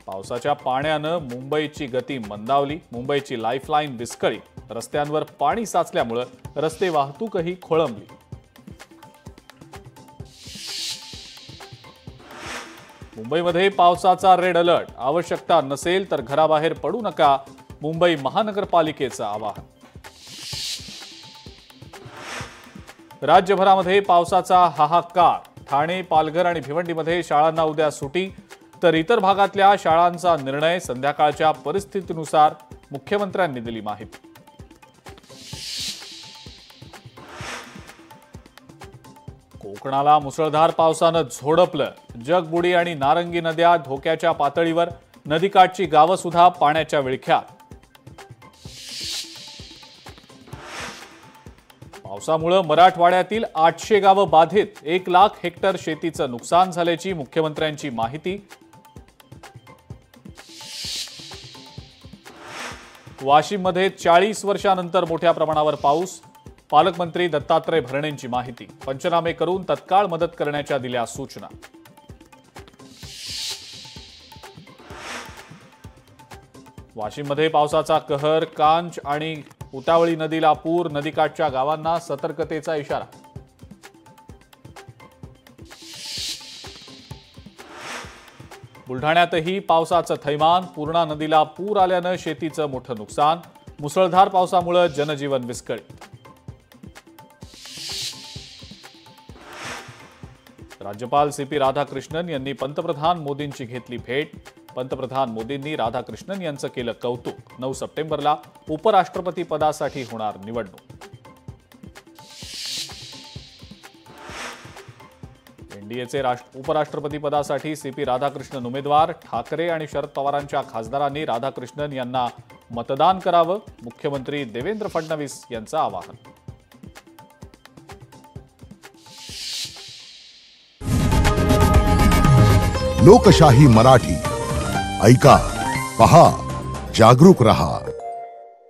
पावसाच्या पाण्यानं मुंबईची गती मंदावली. मुंबईची लाईफलाईन विस्कळी. रस्त्यांवर पाणी साचल्यामुळे रस्ते वाहतूकही खोळंबली. मुंबईमध्ये पावसाचा रेड अलर्ट. आवश्यकता नसेल तर घराबाहेर पडू नका. मुंबई महानगरपालिकेचं आवाहन. राज्यभरामध्ये पावसाचा हाहाकार. ठाणे, पालघर आणि भिवंडीमध्ये शाळांना उद्या सुटी, तर इतर भागातल्या शाळांचा निर्णय संध्याकाळच्या परिस्थितीनुसार. मुख्यमंत्र्यांनी दिली माहिती. कोकणाला मुसळधार पावसानं झोडपलं. जगबुडी आणि नारंगी नद्या धोक्याच्या पातळीवर. नदीकाठची गावं सुद्धा पाण्याच्या विळख्यात. पावसामुळे मराठवाड्यातील 800 गावं बाधित. 1 लाख हेक्टर शेतीचं नुकसान झाल्याची मुख्यमंत्र्यांची माहिती. वाशिममध्ये 40 वर्षांनंतर मोठ्या प्रमाणावर पाऊस. पालकमंत्री दत्तात्रय भरणेंची माहिती. पंचनामे करून तत्काळ मदत करण्याच्या दिल्या सूचना. वाशिममध्ये पावसाचा कहर. कांच आणि उतावळी नदीला पूर. नदीकाठच्या गावांना सतर्कतेचा इशारा. बुलढाण्यातही पावसाचं थैमान. पूर्णा नदीला पूर आल्यानं शेतीचं मोठं नुकसान. मुसळधार पावसामुळे जनजीवन विस्कळीत. राज्यपाल सीपी राधाकृष्णन यांनी पंतप्रधान मोदींची घेतली भेट. पंतप्रधान मोदींनी राधाकृष्णन यांचं केलं कौतुक. 9 सप्टेंबरला उपराष्ट्रपती पदासाठी होणार निवडणूक. एनडीएचे उपराष्ट्रपती पदासाठी सीपी राधाकृष्णन उमेदवार. ठाकरे आणि शरद पवारांच्या खासदारांनी राधाकृष्णन यांना मतदान करावं. मुख्यमंत्री देवेंद्र फडणवीस यांचं आवाहन. लोकशाही मराठी ऐका, पहा, जागरूक रहा.